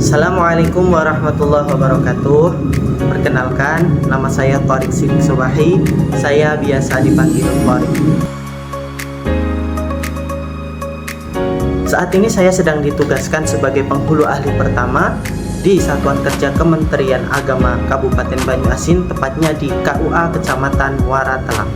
Assalamualaikum warahmatullahi wabarakatuh. Perkenalkan, nama saya Thoriq Sidik Subahi. Saya biasa dipanggil Thoriq. Saat ini saya sedang ditugaskan sebagai penghulu ahli pertama di Satuan Kerja Kementerian Agama Kabupaten Banyuasin, tepatnya di KUA Kecamatan Muara Telang.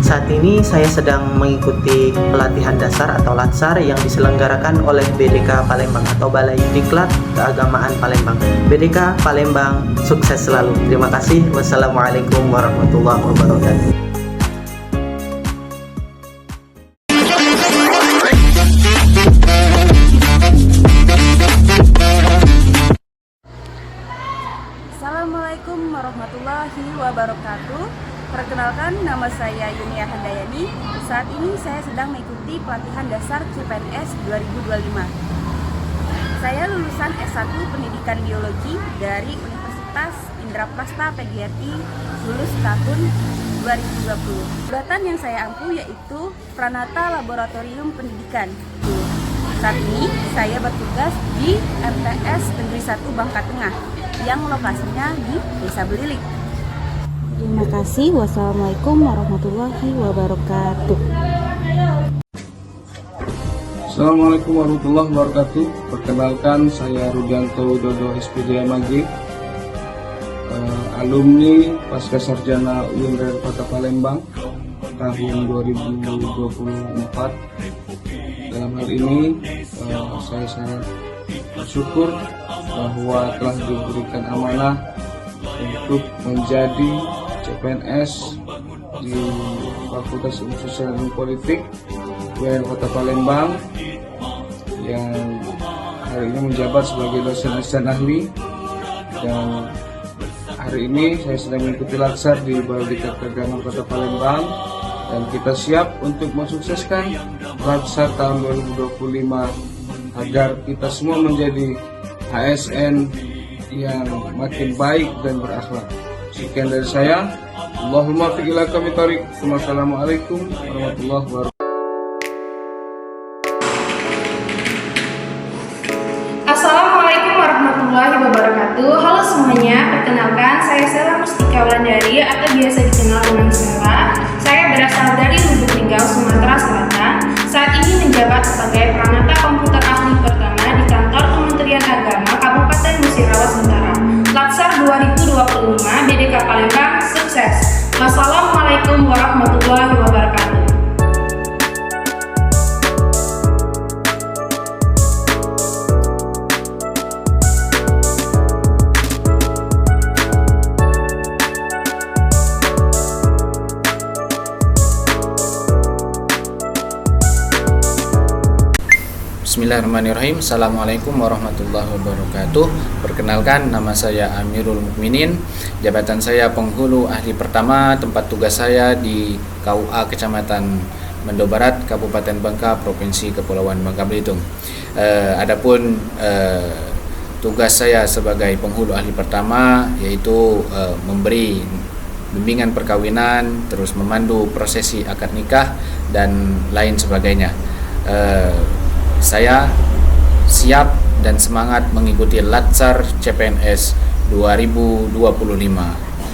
Saat ini saya sedang mengikuti pelatihan dasar atau latsar yang diselenggarakan oleh BDK Palembang atau Balai Diklat Keagamaan Palembang. BDK Palembang sukses selalu. Terima kasih. Wassalamualaikum warahmatullahi wabarakatuh. Assalamualaikum warahmatullahi wabarakatuh. Perkenalkan, nama saya Yunia Handayani. Saat ini saya sedang mengikuti pelatihan dasar CPNS 2025. Saya lulusan S1 Pendidikan Biologi dari Universitas Indraprasta PGRI, lulus tahun 2020. Jabatan yang saya ampu yaitu Pranata Laboratorium Pendidikan. Saat ini saya bertugas di MTS Negeri 1 Bangka Tengah yang lokasinya di Desa Belilik. Terima kasih. Wassalamualaikum warahmatullahi wabarakatuh. Assalamualaikum warahmatullahi wabarakatuh. Perkenalkan, saya Rudianto Dodo SPD MAG, alumni Pasca Sarjana UIN Kota Palembang tahun 2024. Dalam hal ini saya sangat bersyukur bahwa telah diberikan amanah untuk menjadi CPNS di Fakultas Ilmu Sosial dan Politik UIN Kota Palembang, yang hari ini menjabat sebagai dosen asisten ahli. Dan hari ini saya sedang mengikuti latsar di Balai Diklat Keagamaan Kota Palembang, dan kita siap untuk mensukseskan latsar tahun 2025 agar kita semua menjadi ASN yang makin baik dan berakhlak. Sekian dari saya. Allahumma fiq ila kami Thoriq. Wassalamualaikum warahmatullahi wabarakatuh. Assalamualaikum warahmatullahi wabarakatuh. Halo semuanya, perkenalkan saya Sela Mustika Wulandari atau biasa dikenal dengan Sela. Saya berasal dari Lubuk Linggau, Sumatera Selatan. Saat ini menjabat sebagai Pranata Komputer Ahli pertama di kantor Kementerian Agama Kabupaten Musirawas Utara. Latsar 2025 BDK Palembang sukses. Wassalamualaikum warahmatullahi wabarakatuh. Bismillahirrahmanirrahim. Assalamualaikum warahmatullahi wabarakatuh. Perkenalkan, nama saya Amirul Mukminin. Jabatan saya penghulu ahli pertama. Tempat tugas saya di KUA Kecamatan Mendo Barat, Kabupaten Bangka, Provinsi Kepulauan Bangka Belitung. Adapun tugas saya sebagai penghulu ahli pertama yaitu memberi bimbingan perkawinan, terus memandu prosesi akad nikah dan lain sebagainya. Saya siap dan semangat mengikuti latsar CPNS 2025.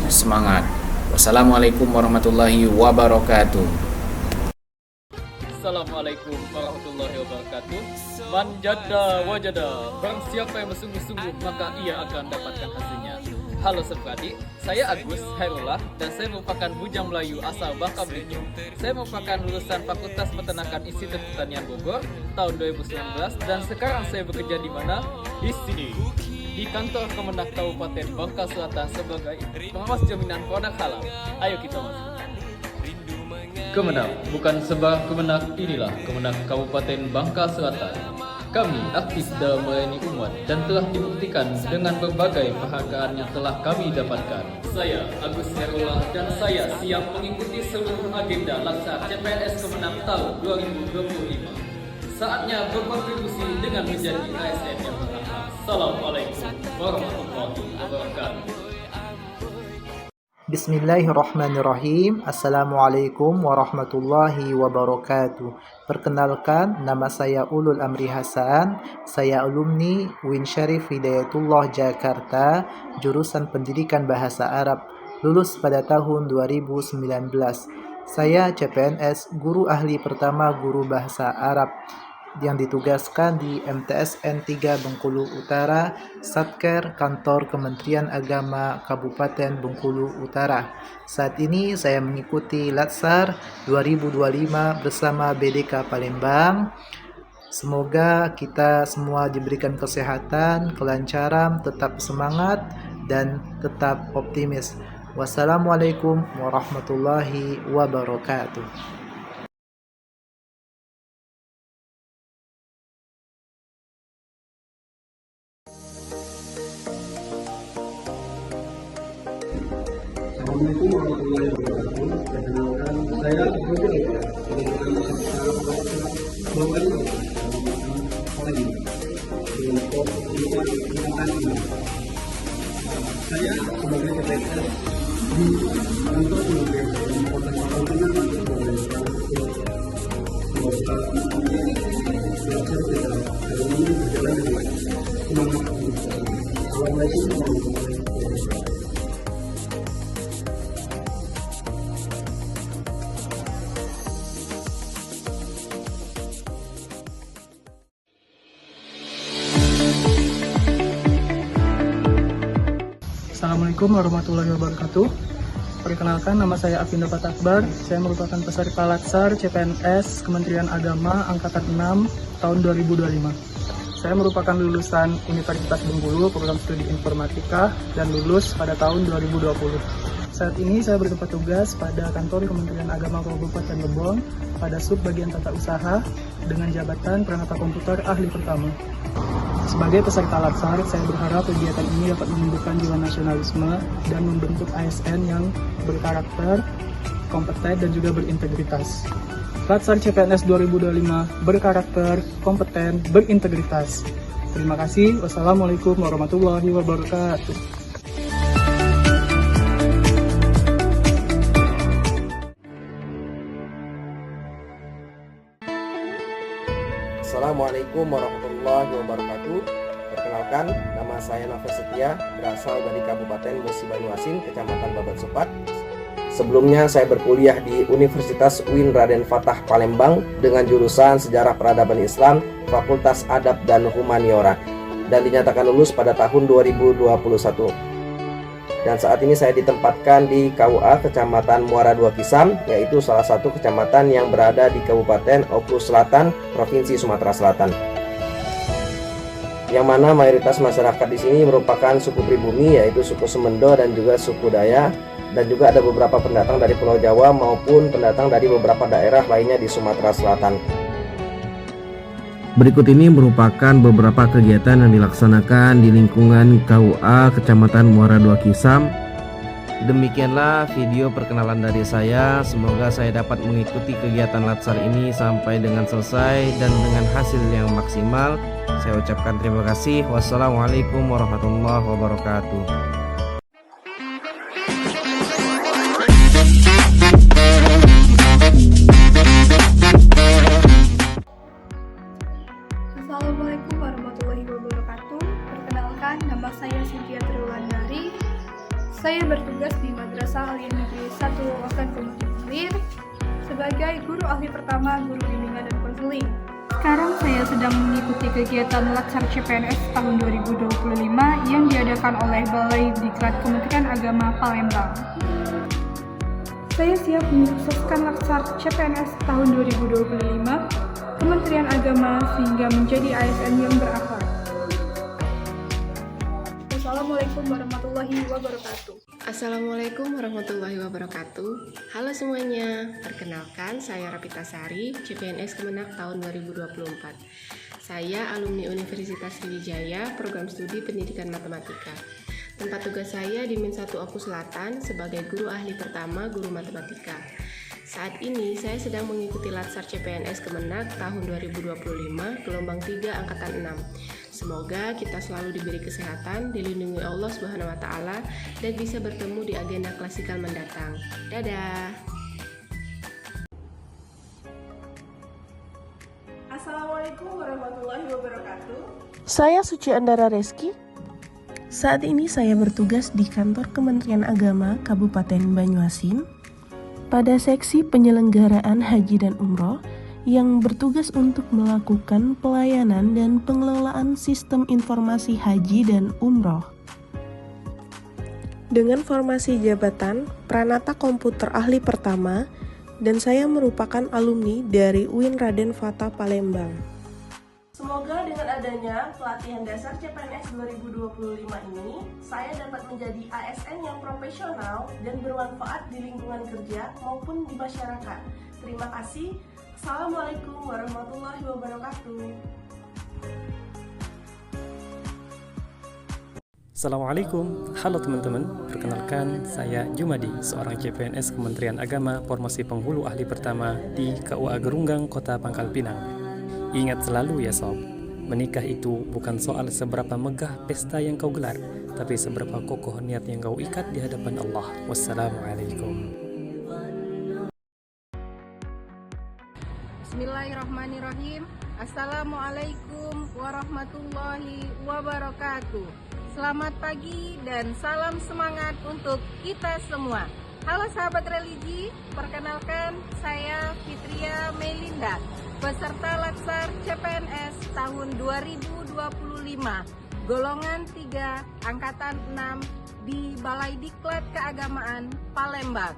Semangat. Wassalamualaikum warahmatullahi wabarakatuh. Assalamualaikum warahmatullahi wabarakatuh. Man jada wajada. Barang siapa yang bersungguh-sungguh maka ia akan dapatkan hasilnya. Halo Adik, saya Agus Hairullah dan saya merupakan bujang Melayu asal Bangka Belitung. Saya merupakan lulusan Fakultas Peternakan Institut Pertanian Bogor tahun 2019 dan sekarang saya bekerja di mana? Di sini, di kantor Kemenak Kabupaten Bangka Selatan sebagai pengawas jaminan produk halal. Ayo kita masuk. Kemenak, bukan sebuah kemenak, inilah Kemenak Kabupaten Bangka Selatan. Kami aktif dalam melayani umat dan telah dibuktikan dengan berbagai penghargaan yang telah kami dapatkan. Saya Agus Herullah dan saya siap mengikuti seluruh agenda laksana CPNS Kemenang tahun 2025. Saatnya berkontribusi dengan menjadi ASN yang berakhlak. Assalamualaikum warahmatullahi wabarakatuh. Bismillahirrahmanirrahim. Assalamualaikum warahmatullahi wabarakatuh. Perkenalkan, nama saya Ulul Amri Hasan. Saya alumni UIN Syarif Hidayatullah Jakarta, jurusan Pendidikan Bahasa Arab, lulus pada tahun 2019. Saya CPNS, guru ahli pertama guru bahasa Arab yang ditugaskan di MTSN 3 Bengkulu Utara, Satker Kantor Kementerian Agama Kabupaten Bengkulu Utara. Saat ini saya mengikuti Latsar 2025 bersama BDK Palembang. Semoga kita semua diberikan kesehatan, kelancaran, tetap semangat, dan tetap optimis. Wassalamualaikum warahmatullahi wabarakatuh. Assalamualaikum warahmatullahi wabarakatuh. Perkenalkan, saya Abdul saya sebagai CPNS di kantor Kementerian Kota Assalamualaikum warahmatullahi wabarakatuh. Perkenalkan, nama saya Afindo Fatakbar. Saya merupakan peserta Latsar CPNS Kementerian Agama Angkatan 6 tahun 2025. Saya merupakan lulusan Universitas Bengkulu, program studi informatika, dan lulus pada tahun 2020. Saat ini saya bertempat tugas pada kantor Kementerian Agama Kabupaten Lebong pada sub bagian tata usaha dengan jabatan Pranata Komputer Ahli Pertama. Sebagai peserta Latsar, saya berharap kegiatan ini dapat menumbuhkan jiwa nasionalisme dan membentuk ASN yang berkarakter, kompeten, dan juga berintegritas. Latsar CPNS 2025 berkarakter, kompeten, berintegritas. Terima kasih. Wassalamualaikum warahmatullahi wabarakatuh. Assalamualaikum warahmatullahi wabarakatuh. Perkenalkan, nama saya Nafas Setia, berasal dari Kabupaten Musi Banyuasin, Kecamatan Babat Supat. Sebelumnya saya berkuliah di Universitas UIN Raden Fatah Palembang dengan jurusan Sejarah Peradaban Islam, Fakultas Adab dan Humaniora, dan dinyatakan lulus pada tahun 2021. Dan saat ini saya ditempatkan di KUA Kecamatan Muara II Kisam, yaitu salah satu kecamatan yang berada di Kabupaten Oku Selatan, Provinsi Sumatera Selatan. Yang mana mayoritas masyarakat di sini merupakan suku pribumi, yaitu suku Semendo dan juga suku Dayak, dan juga ada beberapa pendatang dari Pulau Jawa maupun pendatang dari beberapa daerah lainnya di Sumatera Selatan. Berikut ini merupakan beberapa kegiatan yang dilaksanakan di lingkungan KUA Kecamatan Muara II Kisam. Demikianlah video perkenalan dari saya. Semoga saya dapat mengikuti kegiatan Latsar ini sampai dengan selesai dan dengan hasil yang maksimal. Saya ucapkan terima kasih. Wassalamualaikum warahmatullahi wabarakatuh. Assalamualaikum warahmatullahi wabarakatuh. Perkenalkan, nama saya Cynthia Triwulandari. Saya bertugas di Madrasah Aliyah Negeri 1 Wakan Kemudian sebagai guru ahli pertama guru bimbingan dan konseling. Sekarang saya sedang mengikuti kegiatan Latsar CPNS tahun 2025 yang diadakan oleh Balai Diklat Kementerian Agama Palembang. Saya siap menyukseskan Latsar CPNS tahun 2025 Kementerian Agama sehingga menjadi ASN yang berakhlak. Wassalamualaikum warahmatullahi wabarakatuh. Assalamualaikum warahmatullahi wabarakatuh. Halo semuanya, perkenalkan saya Rapita Sari, CPNS Kemenak tahun 2024. Saya alumni Universitas Sriwijaya, program studi Pendidikan Matematika. Tempat tugas saya di Min 1 Oku Selatan sebagai guru ahli pertama guru matematika. Saat ini saya sedang mengikuti Latsar CPNS Kemenak tahun 2025 gelombang 3 angkatan 6. Semoga kita selalu diberi kesehatan, dilindungi Allah Subhanahu wa taala dan bisa bertemu di agenda klasikal mendatang. Dadah. Assalamualaikum warahmatullahi wabarakatuh. Saya Suci Andara Reski. Saat ini saya bertugas di kantor Kementerian Agama Kabupaten Banyuasin pada seksi penyelenggaraan haji dan umroh yang bertugas untuk melakukan pelayanan dan pengelolaan sistem informasi haji dan umroh. Dengan formasi jabatan Pranata Komputer Ahli Pertama, dan saya merupakan alumni dari UIN Raden Fata Palembang. Semoga dengan adanya pelatihan dasar CPNS 2025 ini, saya dapat menjadi ASN yang profesional dan bermanfaat di lingkungan kerja maupun di masyarakat. Terima kasih. Assalamualaikum warahmatullahi wabarakatuh. Assalamualaikum, halo teman-teman. Perkenalkan, saya Jumadi, seorang CPNS Kementerian Agama Formasi Penghulu Ahli Pertama di KUA Gerunggang, Kota Pangkal Pinang. Ingat selalu ya sob, menikah itu bukan soal seberapa megah pesta yang kau gelar, tapi seberapa kokoh niat yang kau ikat di hadapan Allah. Wassalamualaikum. Bismillahirrahmanirrahim. Assalamualaikum warahmatullahi wabarakatuh. Selamat pagi dan salam semangat untuk kita semua. Halo sahabat religi, perkenalkan saya Fitria Melinda, peserta Latsar CPNS tahun 2025, golongan 3, angkatan 6 di Balai Diklat Keagamaan Palembang.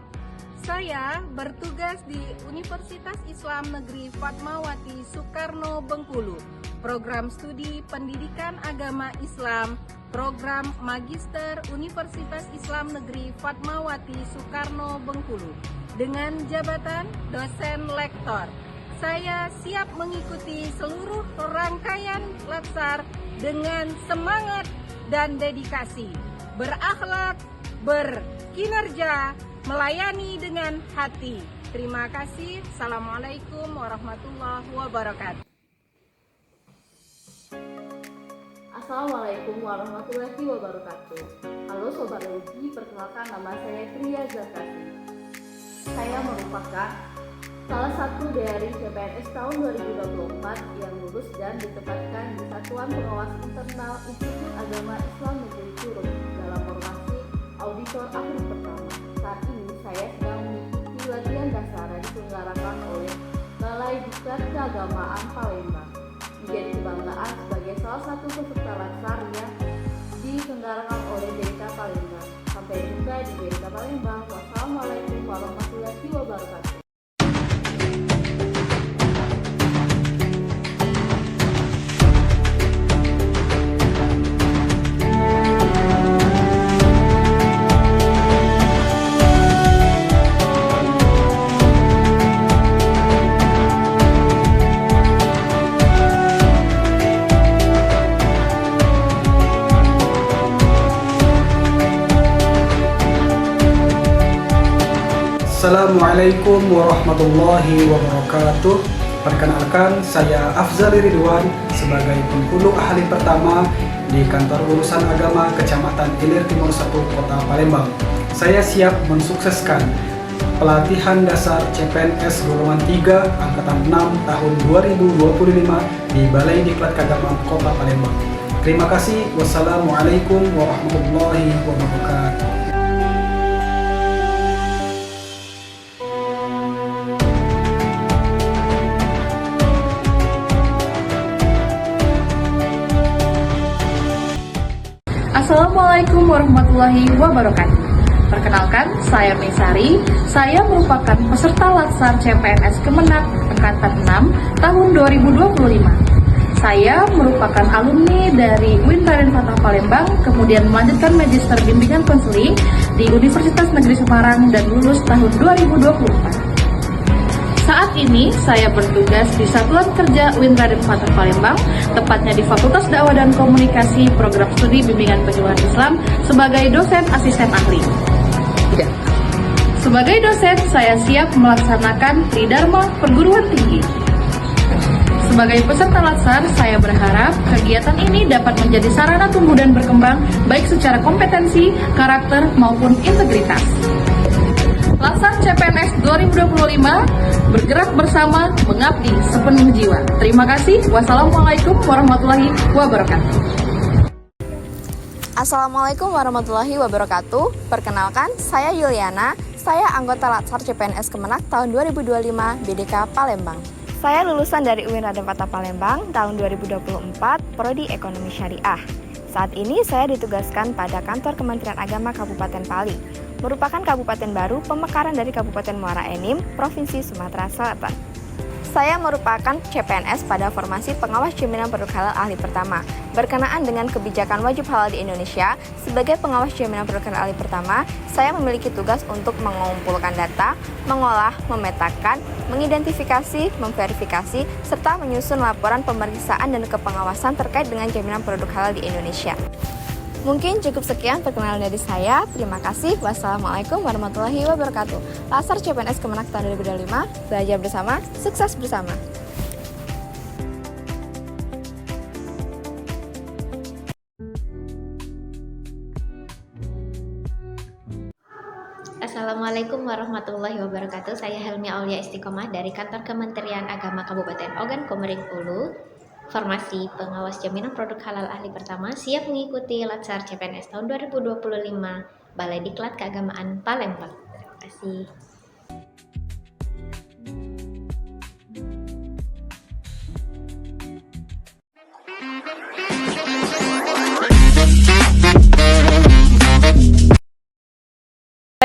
Saya bertugas di Universitas Islam Negeri Fatmawati Soekarno Bengkulu, program studi Pendidikan Agama Islam, program Magister Universitas Islam Negeri Fatmawati Soekarno Bengkulu, dengan jabatan dosen lektor. Saya siap mengikuti seluruh rangkaian Latsar dengan semangat dan dedikasi, berakhlak, berkinerja, melayani dengan hati. Terima kasih. Assalamualaikum warahmatullahi wabarakatuh. Assalamualaikum warahmatullahi wabarakatuh. Halo Sobat Religi, perkenalkan nama saya Tria Zakati. Saya merupakan salah satu dari CPNS tahun 2024 yang lulus dan ditempatkan di Satuan Pengawas Internal Institut Agama Islam Negeri Curug dalam formasi Auditor Ahli Pertama. Saat ini saya sedang mengikuti latihan dasar yang diselenggarakan oleh Balai Diklat Keagamaan Palembang. Menjadi kebanggaan sebagai salah satu peserta Latsar yang diselenggarakan oleh BDK Palembang. Sampai jumpa di BDK Palembang. Wassalamualaikum warahmatullahi wabarakatuh. Assalamualaikum warahmatullahi wabarakatuh. Perkenalkan, saya Afzali Ridwan sebagai penghulu ahli pertama di Kantor Urusan Agama Kecamatan Ilir Timur 1 Kota Palembang. Saya siap mensukseskan pelatihan dasar CPNS golongan 3 angkatan 6 tahun 2025 di Balai Diklat Keagamaan Kota Palembang. Terima kasih. Wassalamualaikum warahmatullahi wabarakatuh. Assalamualaikum warahmatullahi wabarakatuh. Perkenalkan, saya Mesari. Saya merupakan peserta Latsar CPNS Kemenak angkatan 6 tahun 2025. Saya merupakan alumni dari UIN Raden Fata Palembang, kemudian melanjutkan Magister Bimbingan Konseling di Universitas Negeri Semarang dan lulus tahun 2024. Saat ini saya bertugas di Satuan Kerja UIN Raden Fata Palembang, tepatnya di Fakultas Dakwah dan Komunikasi Program Studi Bimbingan Penyuluhan Islam sebagai dosen asisten ahli. Sebagai dosen, saya siap melaksanakan Tridharma Perguruan Tinggi. sebagai peserta Latsar, saya berharap kegiatan ini dapat menjadi sarana tumbuh dan berkembang baik secara kompetensi, karakter, maupun integritas. Latsar CPNS 2025 bergerak bersama, mengabdi sepenuh jiwa. Terima kasih. Wassalamualaikum warahmatullahi wabarakatuh. Assalamualaikum warahmatullahi wabarakatuh. Perkenalkan, saya Yuliana. Saya anggota Latsar CPNS Kemenak tahun 2025 BDK Palembang. Saya lulusan dari UIN Raden Fatah Palembang tahun 2024, Prodi Ekonomi Syariah. Saat ini saya ditugaskan pada Kantor Kementerian Agama Kabupaten Pali, merupakan kabupaten baru pemekaran dari Kabupaten Muara Enim, Provinsi Sumatera Selatan. Saya merupakan CPNS pada formasi pengawas jaminan produk halal ahli pertama. Berkenaan dengan kebijakan wajib halal di Indonesia, sebagai pengawas jaminan produk halal ahli pertama, saya memiliki tugas untuk mengumpulkan data, mengolah, memetakan, mengidentifikasi, memverifikasi, serta menyusun laporan pemeriksaan dan kepengawasan terkait dengan jaminan produk halal di Indonesia. Mungkin cukup sekian perkenalan dari saya. Terima kasih. Wassalamualaikum warahmatullahi wabarakatuh. Latsar CPNS Kemenak tahun 2025. Belajar bersama, sukses bersama. Assalamualaikum warahmatullahi wabarakatuh. Saya Helmi Aulia Istiqomah dari Kantor Kementerian Agama Kabupaten Ogan Komering Ulu. Formasi pengawas jaminan produk halal ahli pertama, siap mengikuti Latsar CPNS tahun 2025 Balai Diklat Keagamaan Palembang. Terima kasih.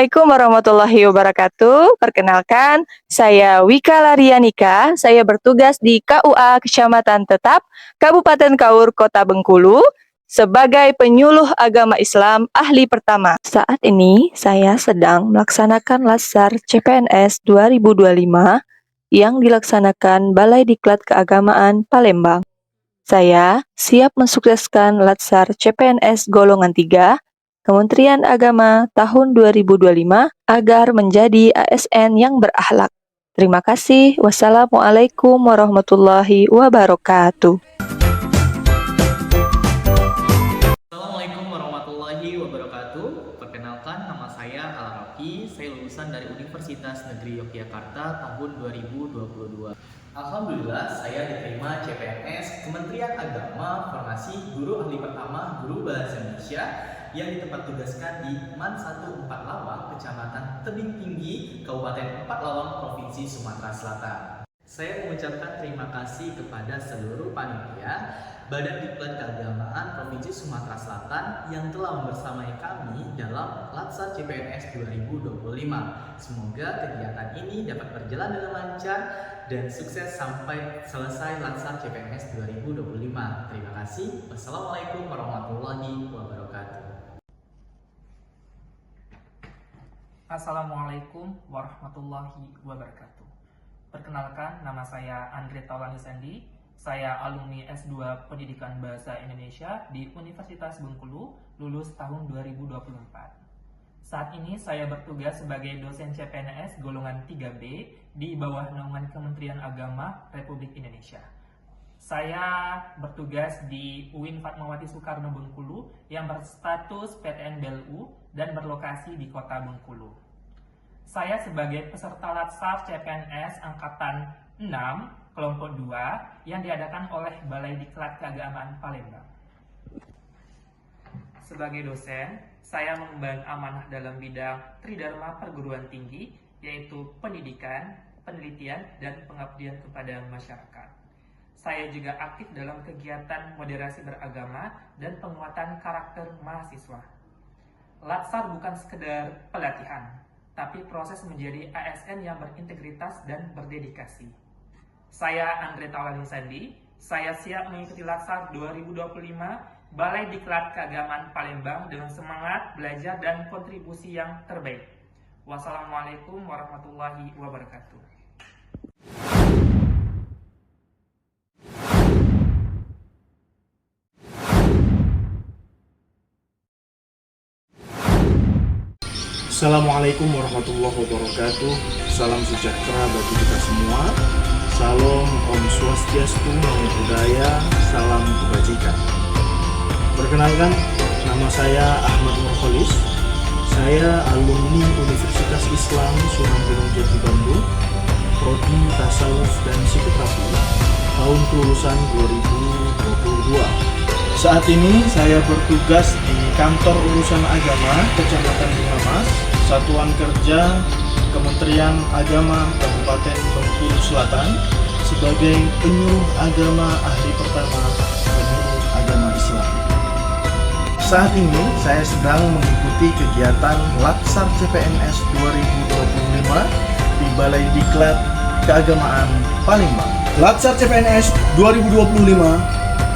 Assalamualaikum warahmatullahi wabarakatuh. Perkenalkan, saya Wika Larianika. Saya bertugas di KUA Kecamatan Tetap, Kabupaten Kaur, Kota Bengkulu, sebagai penyuluh agama Islam ahli pertama. Saat ini, saya sedang melaksanakan Latsar CPNS 2025 yang dilaksanakan Balai Diklat Keagamaan Palembang. Saya siap mensukseskan Latsar CPNS golongan 3 Kementerian Agama tahun 2025 agar menjadi ASN yang berakhlak. Terima kasih. Wassalamualaikum warahmatullahi wabarakatuh. Assalamualaikum warahmatullahi wabarakatuh. Perkenalkan, nama saya Al-Rafi. Saya lulusan dari Universitas Negeri Yogyakarta tahun 2022. Alhamdulillah, saya diterima CPNS Kementerian Agama formasi guru ahli pertama guru bahasa Indonesia yang ditempat tugaskan di MAN 1 Empat Lawang, Kecamatan Tebing Tinggi, Kabupaten Empat Lawang, Provinsi Sumatera Selatan. Saya mengucapkan terima kasih kepada seluruh panitia Badan Diklat Keagamaan Provinsi Sumatera Selatan yang telah membersamai kami dalam Latsar CPNS 2025. Semoga kegiatan ini dapat berjalan dengan lancar dan sukses sampai selesai Latsar CPNS 2025. Terima kasih. Wassalamualaikum warahmatullahi wabarakatuh. Assalamualaikum warahmatullahi wabarakatuh. Perkenalkan, nama saya Andre Taulani Sandi. Saya alumni S2 Pendidikan Bahasa Indonesia di Universitas Bengkulu, lulus tahun 2024. Saat ini saya bertugas sebagai dosen CPNS golongan 3B di bawah naungan Kementerian Agama Republik Indonesia. Saya bertugas di UIN Fatmawati Soekarno Bengkulu yang berstatus PTN BLU dan berlokasi di Kota Bengkulu. Saya sebagai peserta Latsar CPNS Angkatan 6 Kelompok 2 yang diadakan oleh Balai Diklat Keagamaan Palembang. Sebagai dosen, saya mengemban amanah dalam bidang Tridharma Perguruan Tinggi, yaitu pendidikan, penelitian, dan pengabdian kepada masyarakat. Saya juga aktif dalam kegiatan moderasi beragama dan penguatan karakter mahasiswa. Latsar bukan sekedar pelatihan, tapi proses menjadi ASN yang berintegritas dan berdedikasi. Saya Andre Taulani Sandi, saya siap mengikuti Latsar 2025 Balai Diklat Keagamaan Palembang dengan semangat belajar dan kontribusi yang terbaik. Wassalamualaikum warahmatullahi wabarakatuh. Assalamualaikum warahmatullahi wabarakatuh. Salam sejahtera bagi kita semua. Salam, Om Swastiastu, Namo Buddhaya, salam kebajikan. Perkenalkan, nama saya Ahmad Nurholis. Saya alumni Universitas Islam Sunan Gunung Jati Bandung, Prodi Tasawuf dan Psikoterapi, tahun kelulusan 2022. Saat ini saya bertugas di Kantor Urusan Agama Kecamatan Bungamas, Satuan Kerja Kementerian Agama Kabupaten Bengkulu Selatan sebagai penyuluh agama ahli pertama penyuluh agama Islam. Saat ini saya sedang mengikuti kegiatan Latsar CPNS 2025 di Balai Diklat Keagamaan Palembang. Latsar CPNS 2025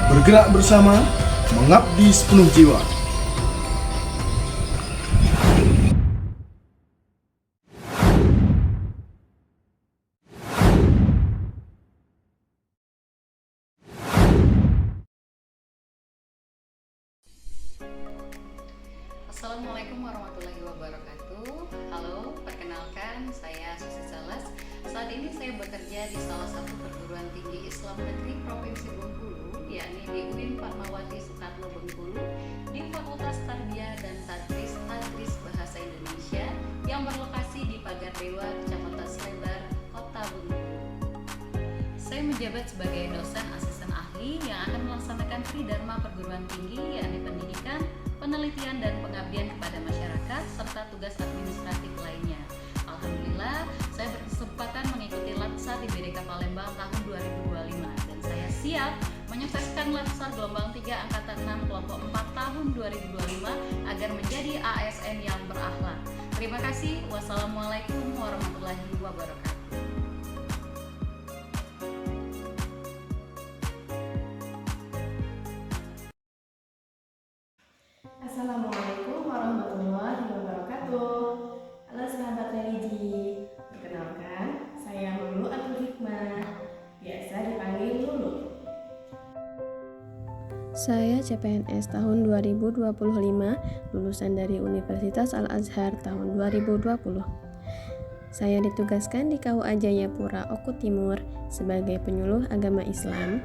bergerak bersama, mengabdi sepenuh jiwa. Assalamualaikum warahmatullahi wabarakatuh. Halo, perkenalkan saya Susi Salas. Saat ini saya bekerja di salah satu perguruan tinggi Islam negeri Provinsi Bengkulu, yakni di UIN Fatmawati Soekarno Bengkulu, di Fakultas Tarbiyah dan Tadris Bahasa Indonesia yang berlokasi di Pagar Dewa, Kecamatan Slebar, Kota Bengkulu. Saya menjabat sebagai dosen asisten ahli yang akan melaksanakan tridharma perguruan tinggi, yakni pendidikan, penelitian dan pengabdian kepada masyarakat serta tugas administratif lainnya. Alhamdulillah, saya berkesempatan mengikuti Latsar di BDK Palembang tahun 2025 dan saya siap menyukseskan Latsar gelombang 3 angkatan 6 kelompok 4 tahun 2025 agar menjadi ASN yang berakhlak. Terima kasih. Wassalamualaikum warahmatullahi wabarakatuh. Assalamualaikum warahmatullahi wabarakatuh. Halo sahabat religi, perkenalkan saya Lulu Atul Hikmah, biasa dipanggil Lulu. Saya CPNS tahun 2025, lulusan dari Universitas Al-Azhar tahun 2020. Saya ditugaskan di KUA Jayapura Oku Timur sebagai penyuluh agama Islam.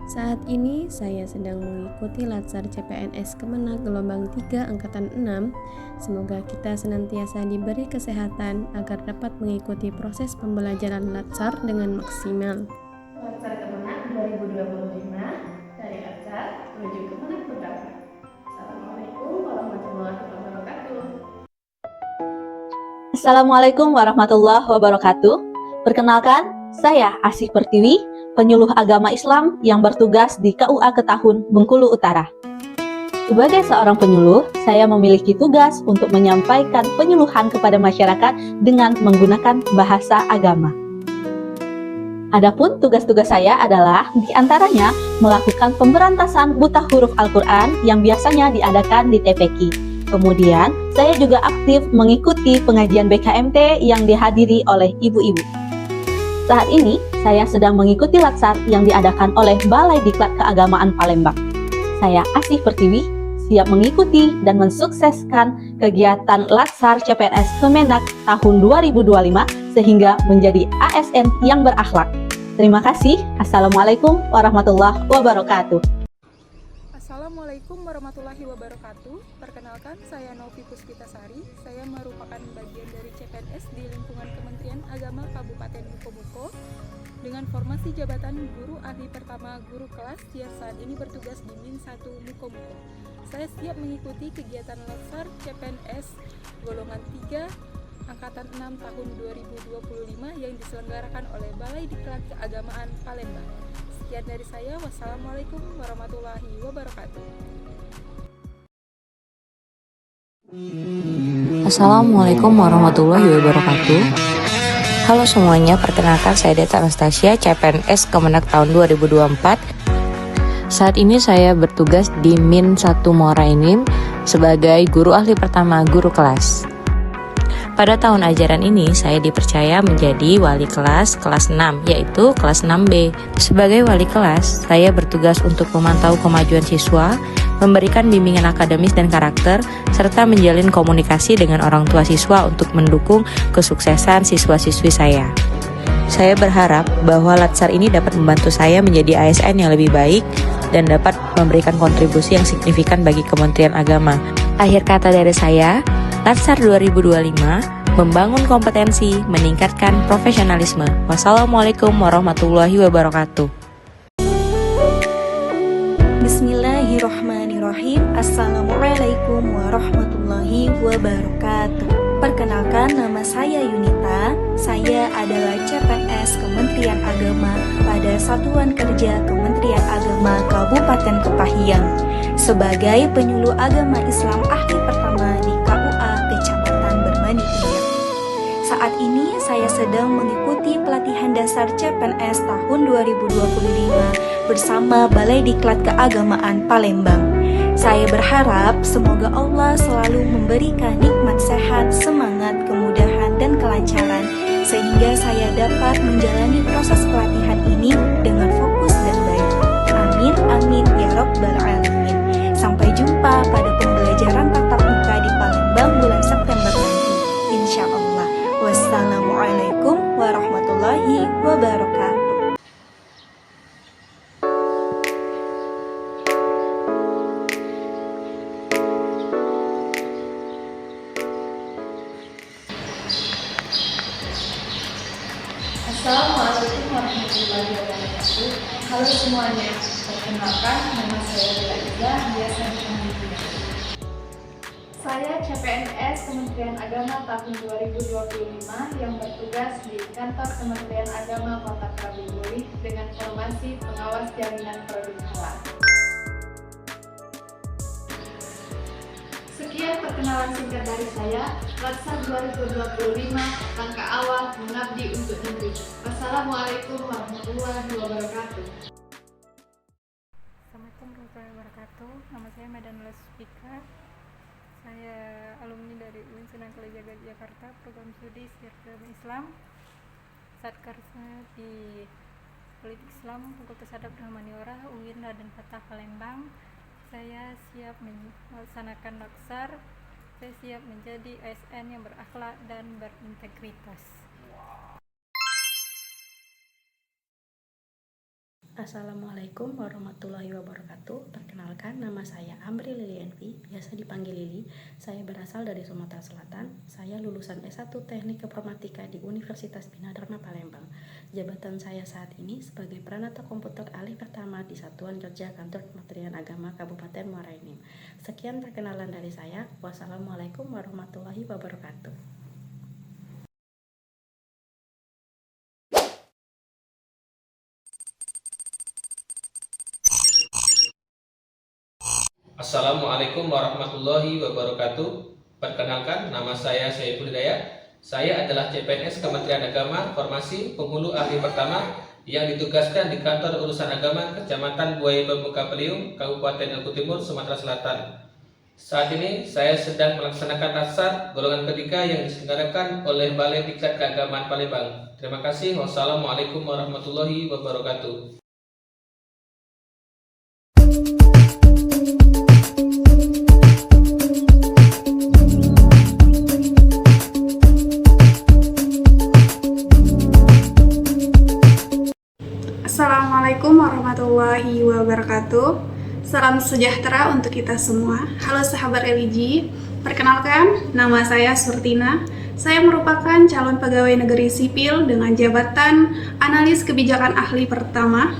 Saat ini saya sedang mengikuti Latsar CPNS Kemenak gelombang 3 angkatan 6. Semoga kita senantiasa diberi kesehatan agar dapat mengikuti proses pembelajaran Latsar dengan maksimal. Latsar Kemenak 2025 dari Latsar menuju Kemenak Pertama. Assalamualaikum warahmatullahi wabarakatuh. Assalamualaikum warahmatullahi wabarakatuh. Perkenalkan, saya Asih Pertiwi, penyuluh agama Islam yang bertugas di KUA Ketahun, Bengkulu Utara. Sebagai seorang penyuluh, saya memiliki tugas untuk menyampaikan penyuluhan kepada masyarakat dengan menggunakan bahasa agama. Adapun tugas-tugas saya adalah diantaranya melakukan pemberantasan buta huruf Al-Quran yang biasanya diadakan di TPQ. Kemudian, saya juga aktif mengikuti pengajian BKMT yang dihadiri oleh ibu-ibu. Saat ini, saya sedang mengikuti Latsar yang diadakan oleh Balai Diklat Keagamaan Palembang. Saya Asih Pertiwi, siap mengikuti dan mensukseskan kegiatan Latsar CPNS Kemenak tahun 2025 sehingga menjadi ASN yang berakhlak. Terima kasih. Assalamualaikum warahmatullahi wabarakatuh. Assalamualaikum warahmatullahi wabarakatuh. Perkenalkan, saya Novi Puspitasari. Saya merupakan bagian dari CPNS di lingkungan Kementerian Agama Kabupaten Mukomuko dengan formasi jabatan Guru Ahli Pertama Guru Kelas yang saat ini bertugas di Min 1 Mukomuko. Saya siap mengikuti kegiatan Latsar CPNS golongan 3 angkatan 6 tahun 2025 yang diselenggarakan oleh Balai Diklat Keagamaan Palembang. Sekian dari saya, wassalamualaikum warahmatullahi wabarakatuh. Assalamualaikum warahmatullahi wabarakatuh. Halo semuanya, perkenalkan saya Deta Anastasia, CPNS Kemenak tahun 2024. Saat ini saya bertugas di Min 1 Muarainim sebagai guru ahli pertama guru kelas. Pada tahun ajaran ini, saya dipercaya menjadi wali kelas 6, yaitu kelas 6B. Sebagai wali kelas, saya bertugas untuk memantau kemajuan siswa, memberikan bimbingan akademis dan karakter, serta menjalin komunikasi dengan orang tua siswa untuk mendukung kesuksesan siswa-siswi saya. Saya berharap bahwa Latsar ini dapat membantu saya menjadi ASN yang lebih baik dan dapat memberikan kontribusi yang signifikan bagi Kementerian Agama. Akhir kata dari saya, Latsar 2025 membangun kompetensi, meningkatkan profesionalisme. Wassalamualaikum warahmatullahi wabarakatuh. Bismillahirrahmanirrahim. Assalamualaikum warahmatullahi wabarakatuh. Perkenalkan, nama saya Yunita. Saya adalah CPNS Kementerian Agama pada Satuan Kerja Kementerian Agama Kabupaten Kepahyang sebagai penyuluh agama Islam ahli pertama di KUA Kecamatan Bermani Ilir. Saat ini saya sedang mengikuti pelatihan dasar CPNS tahun 2025 bersama Balai Diklat Keagamaan Palembang. Saya berharap semoga Allah selalu memberikan nikmat sehat, semangat, kemudahan, dan kelancaran sehingga saya dapat menjalani proses pelatihan ini dengan fokus dan baik. Amin, amin, ya Rabbal Alamin. Sampai jumpa pada pembelajaran tatap muka di Palembang bulan September nanti, insya Allah. Wassalamualaikum warahmatullahi wabarakatuh. Assalamualaikum warahmatullahi wabarakatuh. Halo semuanya, perkenalkan nama saya Bella Iza, biasa dipanggil Bella. Saya CPNS Kementerian Agama tahun 2025 yang bertugas di Kantor Kementerian Agama Kota Prabu dengan formasi pengawas jaminan produk halal. Sekian perkenalan singkat dari saya. Latsar 2025, langkah awal mengabdi untuk negeri. Wassalamualaikum warahmatullahi wabarakatuh. Assalamualaikum warahmatullahi wabarakatuh. Nama saya Medan Lespika. Saya alumni dari UIN Sunan Kalijaga Jakarta, program studi Sirkum Islam. Satkersa di Politik Islam Fakultas Adab Rahmaniora UIN Raden Fatah Palembang. Saya siap melaksanakan Latsar. Saya siap menjadi ASN yang berakhlak dan berintegritas. Assalamualaikum warahmatullahi wabarakatuh. Perkenalkan, nama saya Amri Lilienvi, biasa dipanggil Lili. Saya berasal dari Sumatera Selatan. Saya lulusan S1 Teknik Informatika di Universitas Bina Dharma Palembang. Jabatan saya saat ini sebagai Pranata Komputer Ahli Pertama di Satuan Kerja Kantor Kementerian Agama Kabupaten Muara Enim. Sekian perkenalan dari saya. Wassalamualaikum warahmatullahi wabarakatuh. Assalamualaikum warahmatullahi wabarakatuh. Perkenalkan, nama saya Syaiful Hidayat. Saya adalah CPNS Kementerian Agama Formasi Penghulu Ahli Pertama yang ditugaskan di Kantor Urusan Agama Kecamatan Buaya Pemuka Peliung, Kabupaten Oku Timur, Sumatera Selatan. Saat ini saya sedang melaksanakan Latsar golongan ketiga yang diselenggarakan oleh Balai Diklat Keagamaan Palembang. Terima kasih. Wassalamualaikum warahmatullahi wabarakatuh. Assalamualaikum warahmatullahi wabarakatuh. Salam sejahtera untuk kita semua. Halo sahabat religi. Perkenalkan, nama saya Surtina. Saya merupakan calon pegawai negeri sipil dengan jabatan Analis Kebijakan Ahli Pertama.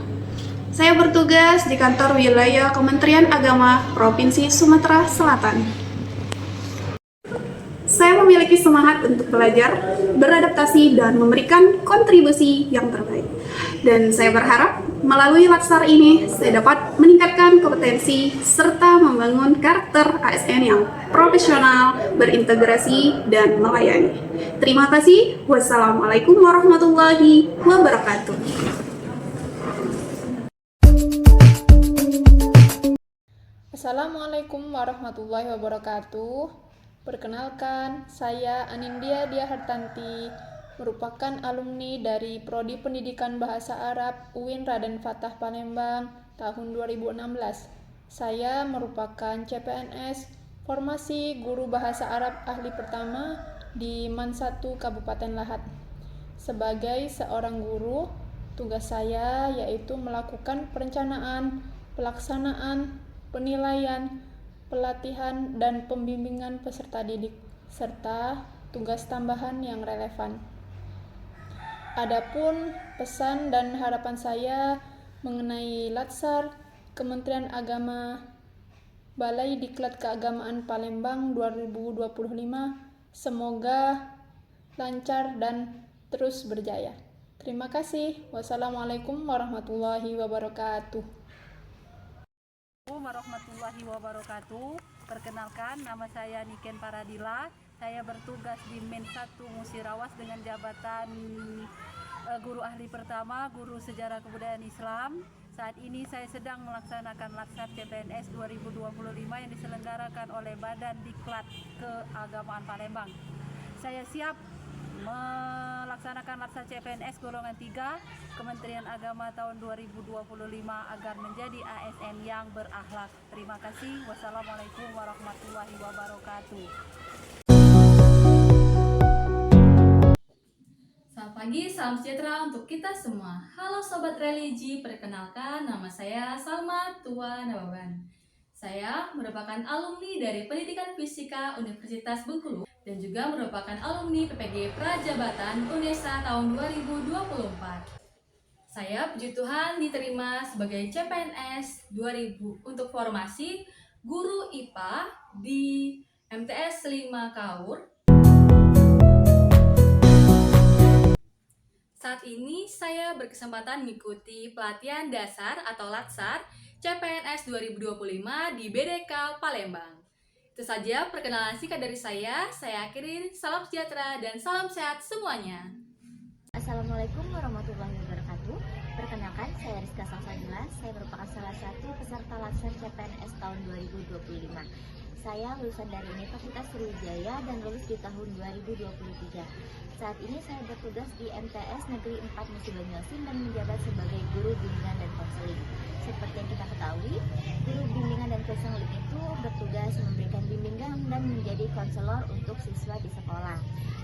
Saya bertugas di kantor wilayah Kementerian Agama Provinsi Sumatera Selatan. Saya memiliki semangat untuk belajar, beradaptasi, dan memberikan kontribusi yang terbaik. Dan saya berharap melalui Latsar ini saya dapat meningkatkan kompetensi serta membangun karakter ASN yang profesional, berintegrasi, dan melayani. Terima kasih. Wassalamualaikum warahmatullahi wabarakatuh. Assalamualaikum warahmatullahi wabarakatuh. Perkenalkan, saya Anindya Dia Hartanti, merupakan alumni dari Prodi Pendidikan Bahasa Arab UIN Raden Fatah Palembang tahun 2016. Saya merupakan CPNS formasi Guru Bahasa Arab Ahli Pertama di MAN 1 Kabupaten Lahat. Sebagai seorang guru, tugas saya yaitu melakukan perencanaan, pelaksanaan, penilaian, pelatihan, dan pembimbingan peserta didik, serta tugas tambahan yang relevan. Adapun pesan dan harapan saya mengenai Latsar Kementerian Agama Balai Diklat Keagamaan Palembang 2025, semoga lancar dan terus berjaya. Terima kasih. Wassalamualaikum warahmatullahi wabarakatuh. Warahmatullahi wabarakatuh. Perkenalkan, nama saya Niken Paradila. Saya bertugas di Men 1 Musirawas dengan jabatan Guru Ahli Pertama, Guru Sejarah Kebudayaan Islam. Saat ini saya sedang melaksanakan Latsar CPNS 2025 yang diselenggarakan oleh Badan Diklat Keagamaan Palembang. Saya siap melaksanakan Latsar CPNS golongan 3 Kementerian Agama tahun 2025 agar menjadi ASN yang berakhlak. Terima kasih. Wassalamualaikum warahmatullahi wabarakatuh. Selamat pagi, salam sejahtera untuk kita semua. Halo Sobat Religi, perkenalkan nama saya Salma Tua Nababan. Saya merupakan alumni dari Pendidikan Fisika Universitas Bengkulu dan juga merupakan alumni PPG Prajabatan UNESA tahun 2024. Saya puji Tuhan diterima sebagai CPNS 2000 untuk formasi Guru IPA di MTS 5 Kaur. Saat ini saya berkesempatan mengikuti pelatihan dasar atau Latsar CPNS 2025 di BDK Palembang. Itu saja perkenalan singkat dari saya akhiri, salam sejahtera dan salam sehat semuanya. Assalamualaikum warahmatullahi wabarakatuh. Perkenalkan, saya Rizka Salsabila. Saya merupakan salah satu peserta Latsar CPNS tahun 2025. Saya lulusan dari Universitas Sriwijaya dan lulus di tahun 2023. Saat ini saya bertugas di MTS Negeri 4 Musi Banyuasin dan menjabat sebagai guru bimbingan dan konseling. Seperti yang kita ketahui, guru bimbingan dan konseling itu bertugas memberikan bimbingan dan menjadi konselor untuk siswa di sekolah.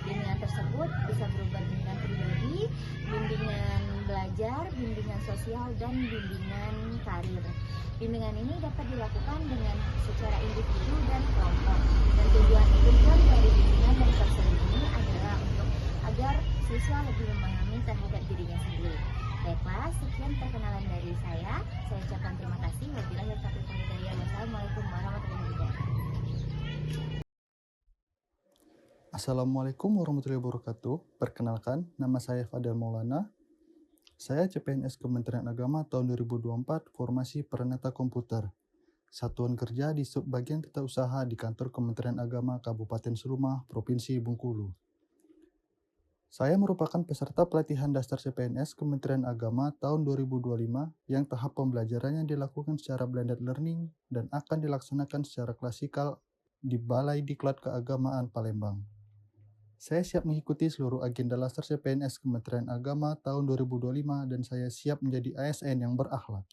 Bimbingan tersebut bisa berupa bimbingan pribadi, bimbingan belajar, bimbingan sosial, dan bimbingan karir. Bimbingan ini dapat dilakukan dengan secara individu dan kelompok. Dan tujuan dari bimbingan dan konseling ini adalah untuk agar siswa lebih memahami terhadap dirinya sendiri. Baiklah, sekian perkenalan dari saya. Saya ucapkan terima kasih. Wabillahi taufiq wal hidayah. Wassalamualaikum warahmatullahi wabarakatuh. Assalamualaikum warahmatullahi wabarakatuh. Perkenalkan, nama saya Fadel Maulana. Saya CPNS Kementerian Agama tahun 2024, formasi Peranata Komputer. Satuan kerja di Subbagian Tata Usaha di Kantor Kementerian Agama Kabupaten Serumah, Provinsi Bengkulu. Saya merupakan peserta pelatihan dasar CPNS Kementerian Agama tahun 2025 yang tahap pembelajarannya dilakukan secara blended learning dan akan dilaksanakan secara klasikal di Balai Diklat Keagamaan Palembang. Saya siap mengikuti seluruh agenda Latsar CPNS Kementerian Agama tahun 2025 dan saya siap menjadi ASN yang berakhlak.